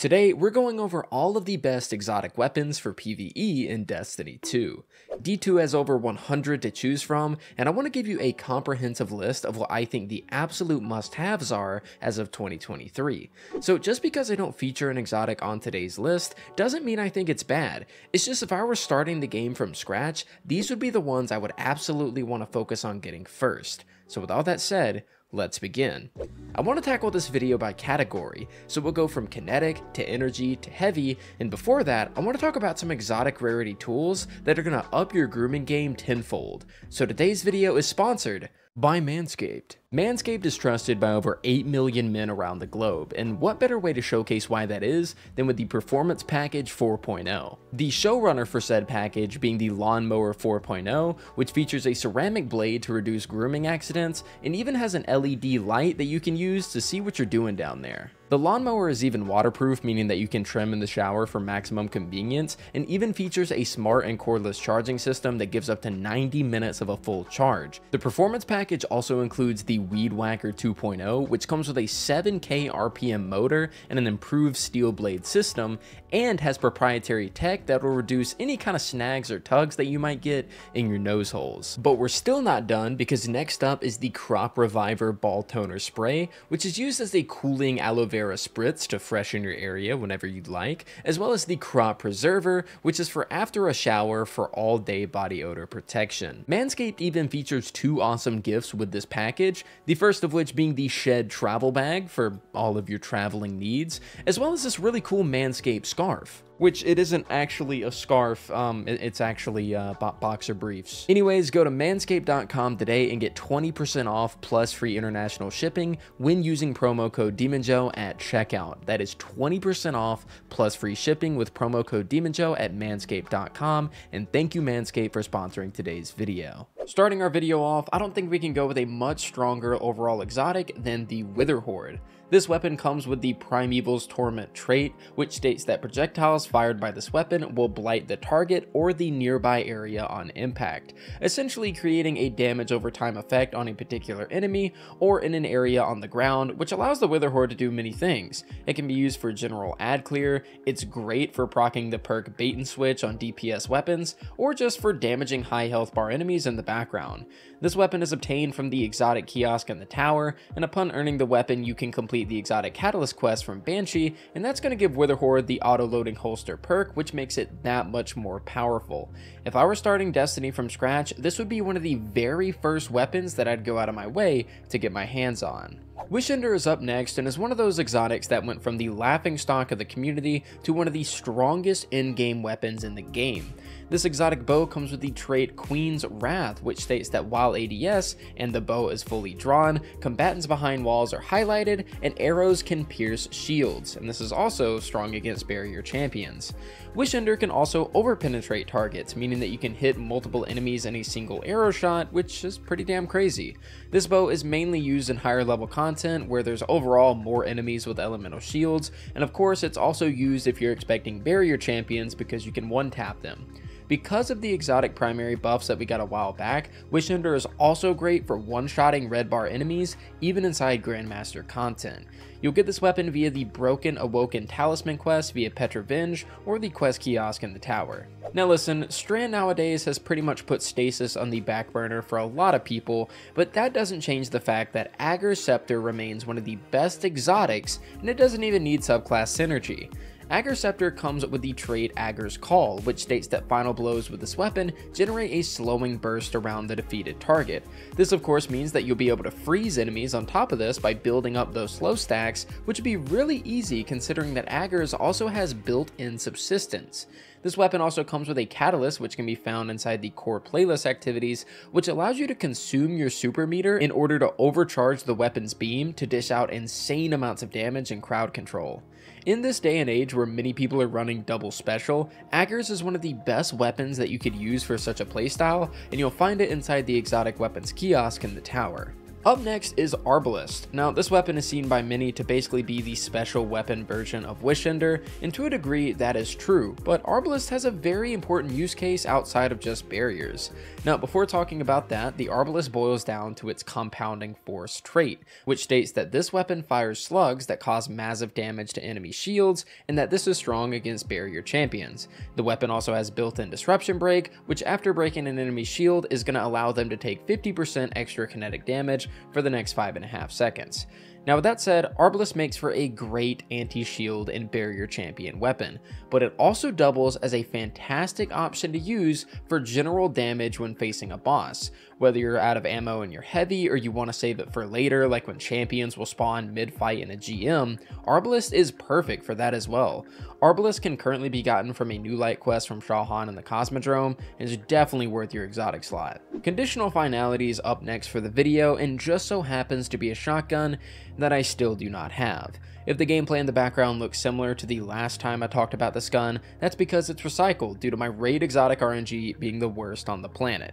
Today, we're going over all of the best exotic weapons for PvE in Destiny 2. D2 has over 100 to choose from, and I want to give you a comprehensive list of what I think the absolute must-haves are as of 2023. So just because I don't feature an exotic on today's list, doesn't mean I think it's bad. It's just if I were starting the game from scratch, these would be the ones I would absolutely want to focus on getting first. So with all that said, let's begin. I want to tackle this video by category, so we'll go from kinetic to energy to heavy, and before that, I want to talk about some exotic rarity tools that are going to up your grooming game tenfold. So today's video is sponsored by Manscaped. Manscaped is trusted by over 8 million men around the globe, and what better way to showcase why that is than with the Performance Package 4.0. The showrunner for said package being the Lawnmower 4.0, which features a ceramic blade to reduce grooming accidents, and even has an LED light that you can use to see what you're doing down there. The lawnmower is even waterproof, meaning that you can trim in the shower for maximum convenience, and even features a smart and cordless charging system that gives up to 90 minutes of a full charge. The Performance Package also includes the Weed Whacker 2.0, which comes with a 7K RPM motor and an improved steel blade system, and has proprietary tech that will reduce any kind of snags or tugs that you might get in your nose holes. But we're still not done, because next up is the Crop Reviver Ball Toner Spray, which is used as a cooling aloe vera spritz to freshen your area whenever you'd like, as well as the Crop Preserver, which is for after a shower for all day body odor protection. Manscaped even features two awesome gifts with this package, the first of which being the Shed Travel Bag for all of your traveling needs, as well as this really cool Manscaped scarf. Which it isn't actually a scarf, it's actually boxer briefs. Anyways, go to manscaped.com today and get 20% off plus free international shipping when using promo code DemonJoe at checkout. That is 20% off plus free shipping with promo code DemonJoe at manscaped.com, and thank you Manscaped for sponsoring today's video. Starting our video off, I don't think we can go with a much stronger overall exotic than the WITHERHOARD. This weapon comes with the Primeval's Torment trait, which states that projectiles fired by this weapon will blight the target or the nearby area on impact, essentially creating a damage over time effect on a particular enemy or in an area on the ground, which allows the WITHERHOARD to do many things. It can be used for general ad clear, it's great for proccing the perk bait and switch on DPS weapons, or just for damaging high health bar enemies in the background. This weapon is obtained from the exotic kiosk in the tower, and upon earning the weapon you can complete the exotic catalyst quest from Banshee, and that's going to give WITHERHOARD the auto-loading holster perk, which makes it that much more powerful. If I were starting Destiny from scratch, this would be one of the very first weapons that I'd go out of my way to get my hands on. Wishender is up next and is one of those exotics that went from the laughingstock of the community to one of the strongest in-game weapons in the game. This exotic bow comes with the trait Queen's Wrath, which states that while ADS and the bow is fully drawn, combatants behind walls are highlighted and arrows can pierce shields, and this is also strong against barrier champions. Wishender can also overpenetrate targets, meaning that you can hit multiple enemies in a single arrow shot, which is pretty damn crazy. This bow is mainly used in higher level content where there's overall more enemies with elemental shields, and of course it's also used if you're expecting barrier champions because you can one-tap them. Because of the exotic primary buffs that we got a while back, Wishender is also great for one-shotting red bar enemies, even inside Grandmaster content. You'll get this weapon via the Broken Awoken Talisman quest via Petrovenge or the quest kiosk in the tower. Now listen, Strand nowadays has pretty much put stasis on the back burner for a lot of people, but that doesn't change the fact that AGER'S Scepter remains one of the best exotics, and it doesn't even need subclass synergy. AGER'S Scepter comes with the trait AGER'S Call, which states that final blows with this weapon generate a slowing burst around the defeated target. This of course means that you'll be able to freeze enemies on top of this by building up those slow stacks, which would be really easy considering that AGER'S also has built-in subsistence. This weapon also comes with a catalyst, which can be found inside the core playlist activities, which allows you to consume your super meter in order to overcharge the weapon's beam to dish out insane amounts of damage and crowd control. In this day and age where many people are running double special, AGER'S is one of the best weapons that you could use for such a playstyle, and you'll find it inside the exotic weapons kiosk in the tower. Up next is ARBALEST. Now, this weapon is seen by many to basically be the special weapon version of Wishender, and to a degree that is true, but ARBALEST has a very important use case outside of just barriers. Now, before talking about that, the ARBALEST boils down to its compounding force trait, which states that this weapon fires slugs that cause massive damage to enemy shields, and that this is strong against barrier champions. The weapon also has built-in disruption break, which after breaking an enemy shield is going to allow them to take 50% extra kinetic damage for the next 5.5 seconds. Now with that said, ARBALEST makes for a great anti-shield and barrier champion weapon, but it also doubles as a fantastic option to use for general damage when facing a boss. Whether you're out of ammo and you're heavy, or you want to save it for later, like when champions will spawn mid-fight in a GM, ARBALEST is perfect for that as well. ARBALEST can currently be gotten from a new light quest from 𝗏𝗏 in the Cosmodrome, and is definitely worth your exotic slot. Conditional Finality is up next for the video, and just so happens to be a shotgun that I still do not have. If the gameplay in the background looks similar to the last time I talked about this gun, that's because it's recycled due to my raid exotic RNG being the worst on the planet.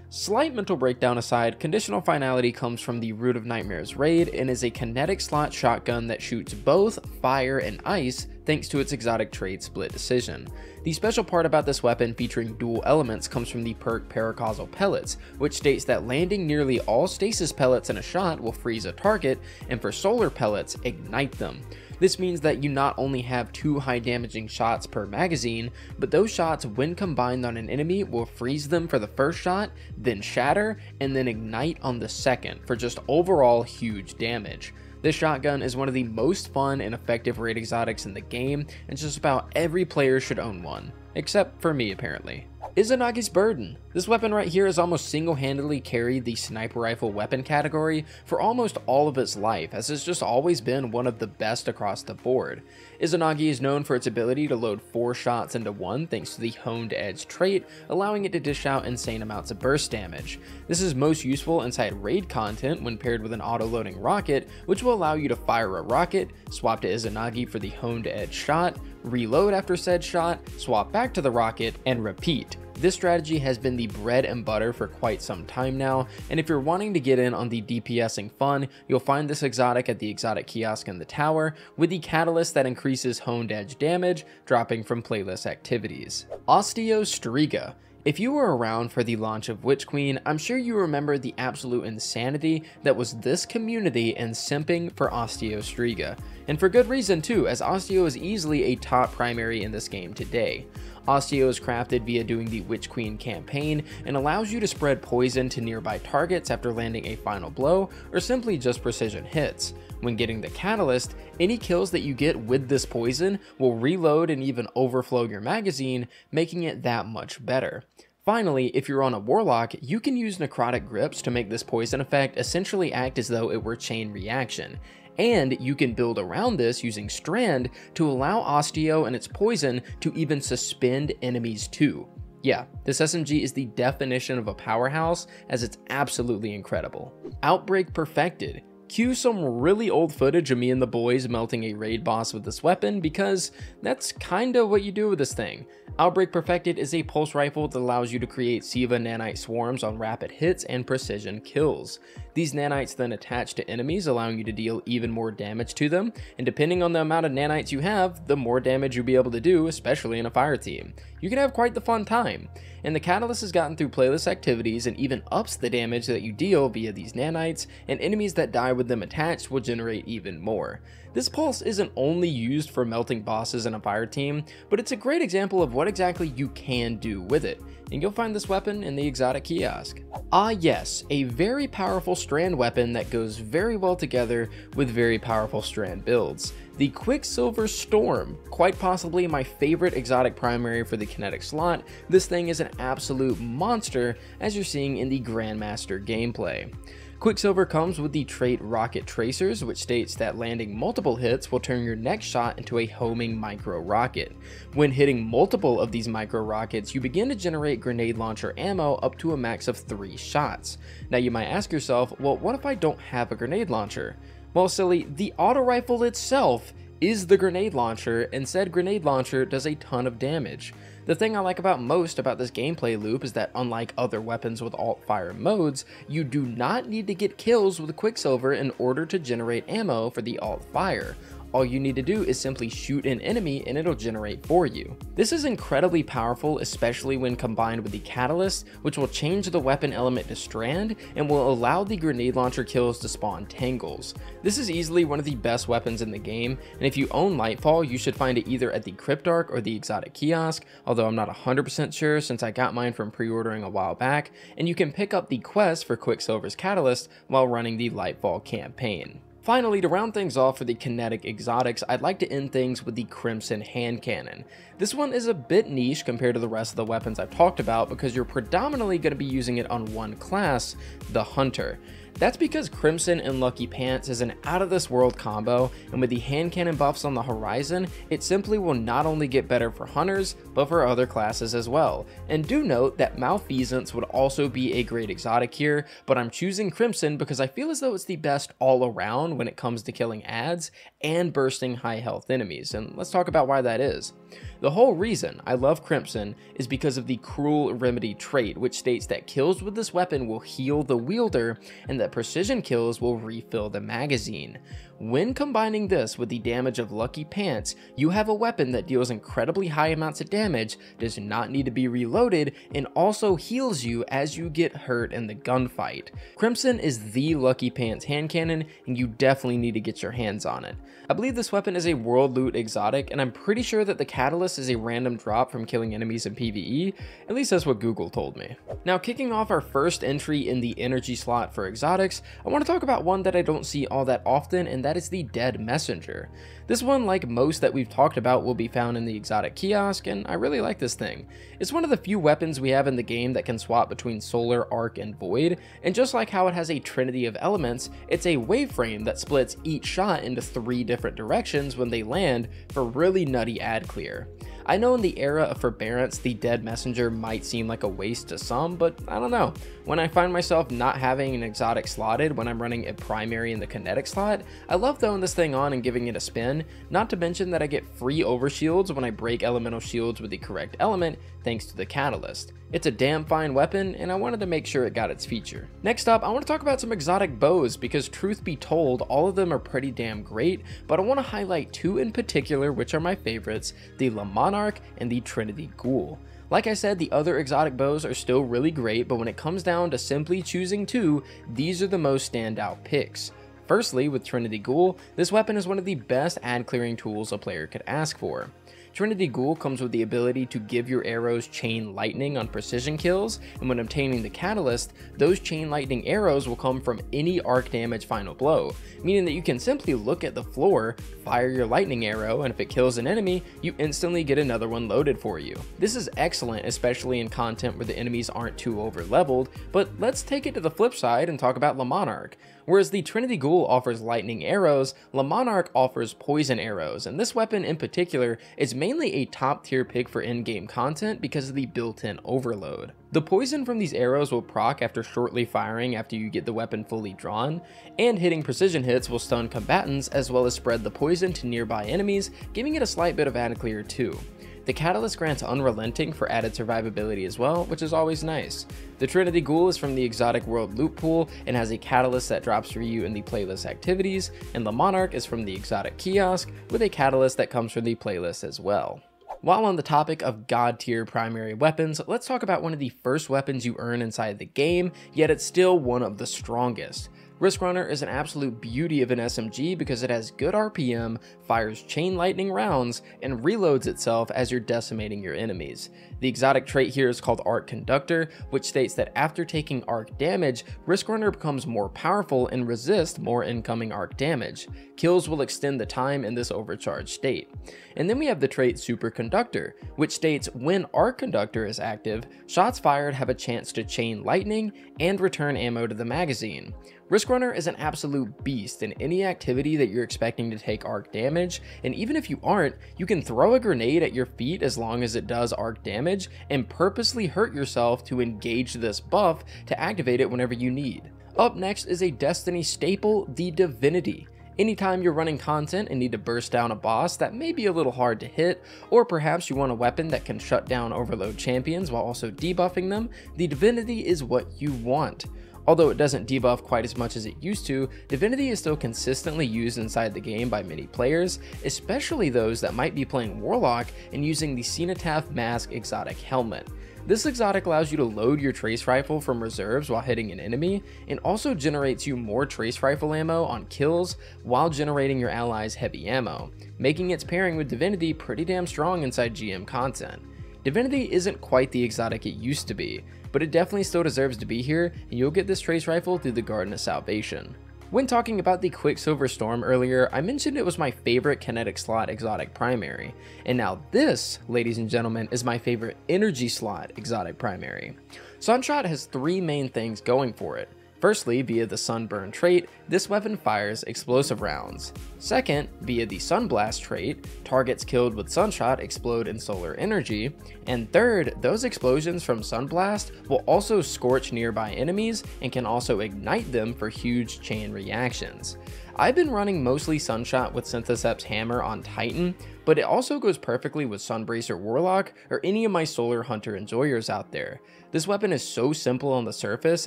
Slight mental breakdown aside, Conditional Finality comes from the Root of Nightmares raid and is a kinetic slot shotgun that shoots both fire and ice thanks to its exotic trait Split Decision. The special part about this weapon featuring dual elements comes from the perk Paracausal Pellets, which states that landing nearly all stasis pellets in a shot will freeze a target, and for solar pellets, ignite them. This means that you not only have 2 high damaging shots per magazine, but those shots when combined on an enemy will freeze them for the first shot, then shatter, and then ignite on the second for just overall huge damage. This shotgun is one of the most fun and effective raid exotics in the game, and just about every player should own one. Except for me apparently. IZANAGI'S Burden. This weapon right here has almost single-handedly carried the sniper rifle weapon category for almost all of its life, as it's just always been one of the best across the board. IZANAGI is known for its ability to load 4 shots into one thanks to the honed edge trait, allowing it to dish out insane amounts of burst damage. This is most useful inside raid content when paired with an auto-loading rocket, which will allow you to fire a rocket, swap to IZANAGI for the honed edge shot, reload after said shot, swap back to the rocket, and repeat. This strategy has been the bread and butter for quite some time now, and if you're wanting to get in on the DPSing fun, you'll find this exotic at the exotic kiosk in the tower, with the catalyst that increases honed edge damage, dropping from playlist activities. OSTEO STRIGA. If you were around for the launch of Witch Queen, I'm sure you remember the absolute insanity that was this community and simping for OSTEO STRIGA. And for good reason too, as OSTEO is easily a top primary in this game today. OSTEO is crafted via doing the Witch Queen campaign and allows you to spread poison to nearby targets after landing a final blow, or simply just precision hits. When getting the catalyst, any kills that you get with this poison will reload and even overflow your magazine, making it that much better. Finally, if you're on a Warlock, you can use necrotic grips to make this poison effect essentially act as though it were chain reaction. And you can build around this using Strand to allow OSTEO and its poison to even suspend enemies too. Yeah, this SMG is the definition of a powerhouse, as it's absolutely incredible. Outbreak Perfected. Cue some really old footage of me and the boys melting a raid boss with this weapon, because that's kinda what you do with this thing. Outbreak Perfected is a pulse rifle that allows you to create SIVA nanite swarms on rapid hits and precision kills. These nanites then attach to enemies, allowing you to deal even more damage to them, and depending on the amount of nanites you have, the more damage you'll be able to do, especially in a fire team. You can have quite the fun time, and the catalyst is gotten through playlist activities and even ups the damage that you deal via these nanites, and enemies that die with them attached will generate even more. This pulse isn't only used for melting bosses in a fire team, but it's a great example of what exactly you can do with it, and you'll find this weapon in the exotic kiosk. Ah yes, a very powerful strand weapon that goes very well together with very powerful strand builds. The QUICKSILVER Storm, quite possibly my favorite exotic primary for the kinetic slot. This thing is an absolute monster, as you're seeing in the Grandmaster gameplay. QUICKSILVER comes with the trait Rocket Tracers, which states that landing multiple hits will turn your next shot into a homing micro rocket. When hitting multiple of these micro rockets, you begin to generate grenade launcher ammo up to a max of 3 shots. Now you might ask yourself, well, what if I don't have a grenade launcher? Well, silly, the auto rifle itself is the grenade launcher, and said grenade launcher does a ton of damage. The thing I like most about this gameplay loop is that unlike other weapons with alt-fire modes, you do not need to get kills with Quicksilver in order to generate ammo for the alt-fire. All you need to do is simply shoot an enemy and it'll generate for you. This is incredibly powerful, especially when combined with the Catalyst, which will change the weapon element to strand and will allow the grenade launcher kills to spawn tangles. This is easily one of the best weapons in the game, and if you own Lightfall, you should find it either at the Cryptarch or the Exotic Kiosk, although I'm not 100% sure since I got mine from pre-ordering a while back, and you can pick up the quest for Quicksilver's Catalyst while running the Lightfall campaign. Finally, to round things off for the kinetic exotics, I'd like to end things with the Crimson Hand Cannon. This one is a bit niche compared to the rest of the weapons I've talked about because you're predominantly going to be using it on one class, the Hunter. That's because Crimson and 𝗏𝗏𝗡𝗄 is an out-of-this-world combo, and with the hand cannon buffs on the horizon, it simply will not only get better for hunters, but for other classes as well. And do note that 𝗏𝗡𝗍𝒂𝒠 would also be a great exotic here, but I'm choosing Crimson because I feel as though it's the best all around when it comes to killing ads and bursting high health enemies, and let's talk about why that is. The whole reason I love Crimson is because of the Cruel Remedy trait, which states that kills with this weapon will heal the wielder and that precision kills will refill the magazine. When combining this with the damage of 𝗏𝗏𝗡𝗄𝒡, you have a weapon that deals incredibly high amounts of damage, does not need to be reloaded, and also heals you as you get hurt in the gunfight. Crimson is the 𝗏𝗏𝗡𝗄𝒡 hand cannon, and you definitely need to get your hands on it. I believe this weapon is a world loot exotic, and I'm pretty sure that the Catalyst is a random drop from killing enemies in PvE, at least that's what Google told me. Now, kicking off our first entry in the energy slot for exotics, I want to talk about one that I don't see all that often, and that is the Dead Messenger. This one, like most that we've talked about, will be found in the Exotic Kiosk, and I really like this thing. It's one of the few weapons we have in the game that can swap between Solar, Arc, and Void, and just like how it has a trinity of elements, it's a waveframe that splits each shot into 3 different directions when they land for really nutty ad clear. I know in the era of forbearance, the Dead Messenger might seem like a waste to some, but I don't know. When I find myself not having an exotic slotted when I'm running a primary in the kinetic slot, I love throwing this thing on and giving it a spin, not to mention that I get free overshields when I break elemental shields with the correct element thanks to the Catalyst. It's a damn fine weapon, and I wanted to make sure it got its feature. Next up, I want to talk about some exotic bows, because truth be told, all of them are pretty damn great, but I want to highlight 2 in particular which are my favorites, the 𝐸𝗠monarch and the Trinity GHOUL. Like I said, the other exotic bows are still really great, but when it comes down to simply choosing 2, these are the most standout picks. Firstly, with Trinity GHOUL, this weapon is one of the best ad clearing tools a player could ask for. Trinity GHOUL comes with the ability to give your arrows chain lightning on precision kills, and when obtaining the Catalyst, those chain lightning arrows will come from any arc damage final blow, meaning that you can simply look at the floor, fire your lightning arrow, and if it kills an enemy, you instantly get another one loaded for you. This is excellent, especially in content where the enemies aren't too over leveled, but let's take it to the flip side and talk about 𝐸𝗠monarch. Whereas the Trinity GHOUL offers lightning arrows, 𝐸𝗠monarch offers poison arrows, and this weapon in particular is mainly a top tier pick for in-game content because of the built-in overload. The poison from these arrows will proc after shortly firing after you get the weapon fully drawn, and hitting precision hits will stun combatants as well as spread the poison to nearby enemies, giving it a slight bit of ad clear too. The Catalyst grants Unrelenting for added survivability as well, which is always nice. The Trinity GHOUL is from the Exotic World loot pool and has a Catalyst that drops for you in the playlist activities, and 𝐸𝗠monarch is from the Exotic Kiosk with a Catalyst that comes from the playlist as well. While on the topic of god tier primary weapons, let's talk about one of the first weapons you earn inside the game, yet it's still one of the strongest. RISKRUNNER is an absolute beauty of an SMG because it has good RPM, fires chain lightning rounds, and reloads itself as you're decimating your enemies. The exotic trait here is called Arc Conductor, which states that after taking arc damage, RISKRUNNER becomes more powerful and resists more incoming arc damage. Kills will extend the time in this overcharged state. And then we have the trait Superconductor, which states when Arc Conductor is active, shots fired have a chance to chain lightning and return ammo to the magazine. RISKRUNNER is an absolute beast in any activity that you're expecting to take arc damage, and even if you aren't, you can throw a grenade at your feet as long as it does arc damage and purposely hurt yourself to engage this buff to activate it whenever you need. Up next is a Destiny staple, the Divinity. Anytime you're running content and need to burst down a boss that may be a little hard to hit, or perhaps you want a weapon that can shut down overload champions while also debuffing them, the Divinity is what you want. Although it doesn't debuff quite as much as it used to, Divinity is still consistently used inside the game by many players, especially those that might be playing Warlock and using the Cenotaph Mask exotic helmet. This exotic allows you to load your trace rifle from reserves while hitting an enemy, and also generates you more trace rifle ammo on kills while generating your allies heavy ammo, making its pairing with Divinity pretty damn strong inside GM content. Divinity isn't quite the exotic it used to be, but it definitely still deserves to be here, and you'll get this trace rifle through the Garden of Salvation. When talking about the Quicksilver Storm earlier, I mentioned it was my favorite kinetic slot exotic primary, and now this, ladies and gentlemen, is my favorite energy slot exotic primary. Sunshot has three main things going for it. Firstly, via the Sunburn trait, this weapon fires explosive rounds. Second, via the Sunblast trait, targets killed with Sunshot explode in solar energy. And third, those explosions from Sunblast will also scorch nearby enemies and can also ignite them for huge chain reactions. I've been running mostly Sunshot with Synthocept's hammer on Titan, but it also goes perfectly with Sunbracer Warlock or any of my Solar Hunter enjoyers out there. This weapon is so simple on the surface,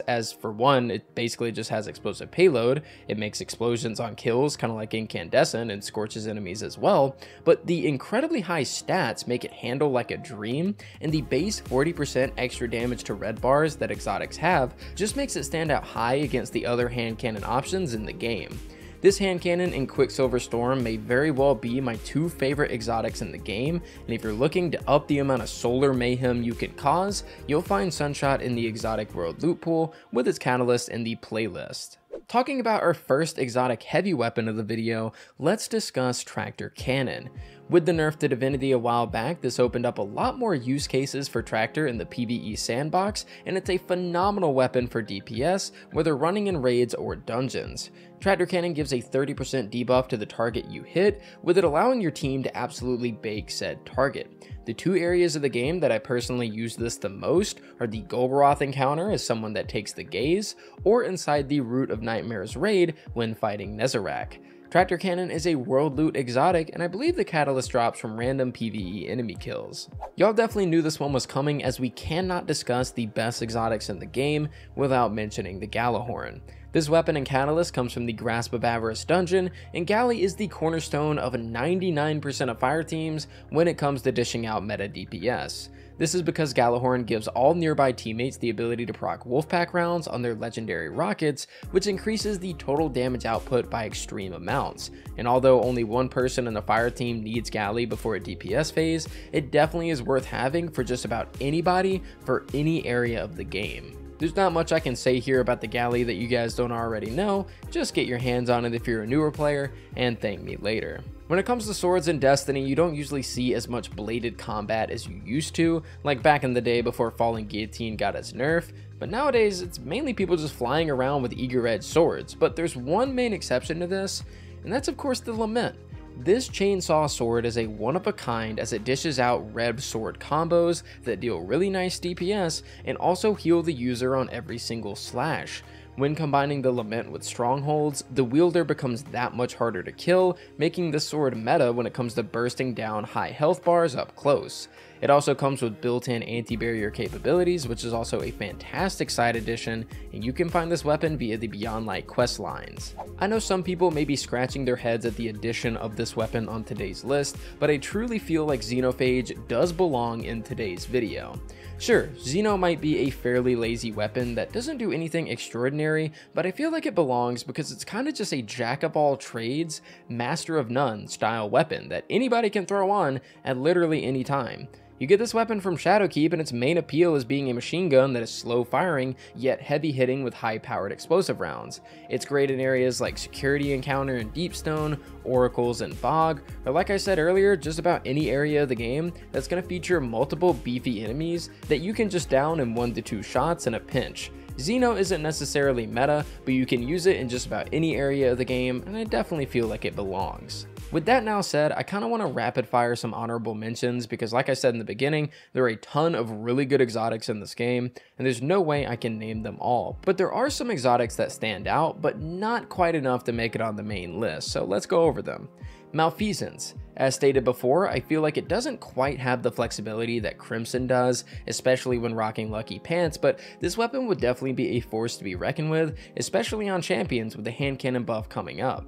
as for one, it basically just has explosive payload, it makes explosions on kills kind of like incandescent and scorches enemies as well, but the incredibly high stats make it handle like a dream, and the base 40% extra damage to red bars that exotics have just makes it stand out high against the other hand cannon options in the game. This hand cannon and Quicksilver Storm may very well be my two favorite exotics in the game, and if you're looking to up the amount of solar mayhem you can cause, you'll find Sunshot in the exotic world loot pool with its catalyst in the playlist. Talking about our first exotic heavy weapon of the video, let's discuss Tractor Cannon. With the nerf to Divinity a while back, this opened up a lot more use cases for Tractor in the PvE sandbox, and it's a phenomenal weapon for DPS, whether running in raids or dungeons. Tractor Cannon gives a 30% debuff to the target you hit, with it allowing your team to absolutely bake said target. The two areas of the game that I personally use this the most are the Golgoroth encounter as someone that takes the gaze, or inside the Root of Nightmares raid when fighting Nezarec. Tractor Cannon is a world loot exotic, and I believe the catalyst drops from random PvE enemy kills. Y'all definitely knew this one was coming, as we cannot discuss the best exotics in the game without mentioning the GJALLARHORN. This weapon and catalyst comes from the Grasp of Avarice dungeon, and Galley is the cornerstone of 99% of fire teams when it comes to dishing out meta DPS. This is because GJALLARHORN gives all nearby teammates the ability to proc Wolfpack rounds on their legendary rockets, which increases the total damage output by extreme amounts. And although only one person in the fire team needs Galley before a DPS phase, it definitely is worth having for just about anybody for any area of the game. There's not much I can say here about the Galley that you guys don't already know, just get your hands on it if you're a newer player, and thank me later. When it comes to swords in Destiny, you don't usually see as much bladed combat as you used to, like back in the day before Falling Guillotine got its nerf, but nowadays it's mainly people just flying around with eager edge swords. But there's one main exception to this, and that's of course the Lament. This chainsaw sword is a one-of-a-kind as it dishes out Reb sword combos that deal really nice DPS and also heal the user on every single slash. When combining the Lament with strongholds, the wielder becomes that much harder to kill, making the sword meta when it comes to bursting down high health bars up close. It also comes with built-in anti-barrier capabilities, which is also a fantastic side addition, and you can find this weapon via the Beyond Light quest lines. I know some people may be scratching their heads at the addition of this weapon on today's list, but I truly feel like XENOPHAGE does belong in today's video. Sure, Xeno might be a fairly lazy weapon that doesn't do anything extraordinary, but I feel like it belongs because it's kind of just a jack of all trades, master of none style weapon that anybody can throw on at literally any time. You get this weapon from Shadowkeep, and its main appeal is being a machine gun that is slow firing, yet heavy hitting with high powered explosive rounds. It's great in areas like Security Encounter and Deepstone, Oracles and Bog, or like I said earlier, just about any area of the game that's going to feature multiple beefy enemies that you can just down in 1 to 2 shots in a pinch. Xeno isn't necessarily meta, but you can use it in just about any area of the game, and I definitely feel like it belongs. With that now said, I kind of want to rapid fire some honorable mentions because like I said in the beginning, there are a ton of really good exotics in this game, and there's no way I can name them all. But there are some exotics that stand out, but not quite enough to make it on the main list, so let's go over them. Malfeasance. As stated before, I feel like it doesn't quite have the flexibility that Crimson does, especially when rocking lucky pants, but this weapon would definitely be a force to be reckoned with, especially on champions with the hand cannon buff coming up.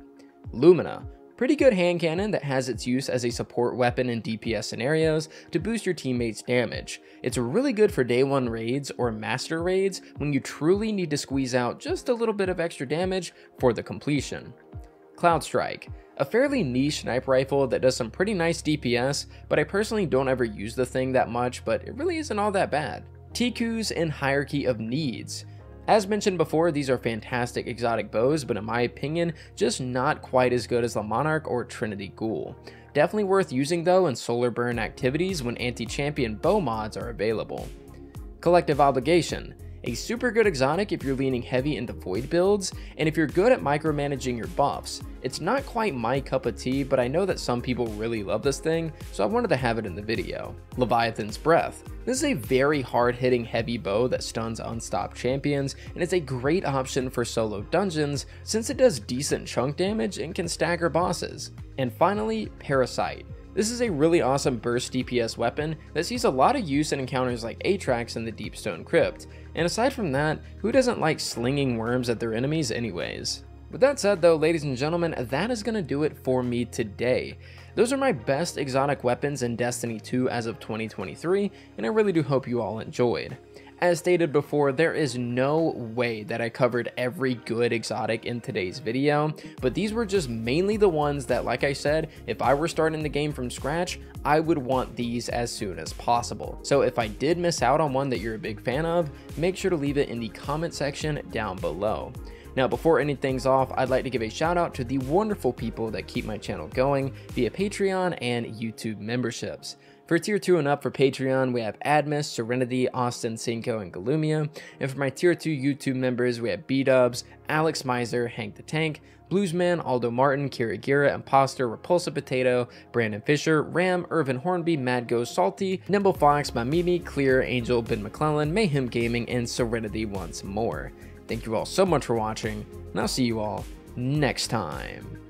Lumina. Pretty good hand cannon that has its use as a support weapon in DPS scenarios to boost your teammates' damage. It's really good for day 1 raids or master raids when you truly need to squeeze out just a little bit of extra damage for the completion. Cloud Strike. A fairly niche sniper rifle that does some pretty nice DPS, but I personally don't ever use the thing that much, but it really isn't all that bad. Tikus and Hierarchy of Needs. As mentioned before, these are fantastic exotic bows, but in my opinion, just not quite as good as the Monarch or Trinity Ghoul. Definitely worth using though in solar burn activities when anti-champion bow mods are available. Collective Obligation. A super good exotic if you're leaning heavy into void builds, and if you're good at micromanaging your buffs. It's not quite my cup of tea, but I know that some people really love this thing, so I wanted to have it in the video. Leviathan's Breath. This is a very hard-hitting heavy bow that stuns unstopped champions, and it's a great option for solo dungeons since it does decent chunk damage and can stagger bosses. And finally, Parasite. This is a really awesome burst DPS weapon that sees a lot of use in encounters like Aatrox in the Deepstone Crypt, and aside from that, who doesn't like slinging worms at their enemies anyways? With that said though, ladies and gentlemen, that is going to do it for me today. Those are my best exotic weapons in Destiny 2 as of 2023, and I really do hope you all enjoyed. As stated before, there is no way that I covered every good exotic in today's video, but these were just mainly the ones that, like I said, if I were starting the game from scratch, I would want these as soon as possible. So if I did miss out on one that you're a big fan of, make sure to leave it in the comment section down below. Now, before ending things off, I'd like to give a shout out to the wonderful people that keep my channel going via Patreon and YouTube memberships. For tier 2 and up for Patreon, we have Admis, Serenity, Austin, Cinco, and Galumia. And for my tier 2 YouTube members, we have B-Dubs, Alex Miser, Hank the Tank, Bluesman, Aldo Martin, Kira Gira, Imposter, 𝗍𝗓𝗏𝗍𝒐𝗍, Brandon Fisher, Ram, Irvin Hornby, Mad Ghost Salty, Nimble Fox, Mamimi, Clear, Angel, Ben McClellan, Mayhem Gaming, and Serenity once more. Thank you all so much for watching, and I'll see you all next time.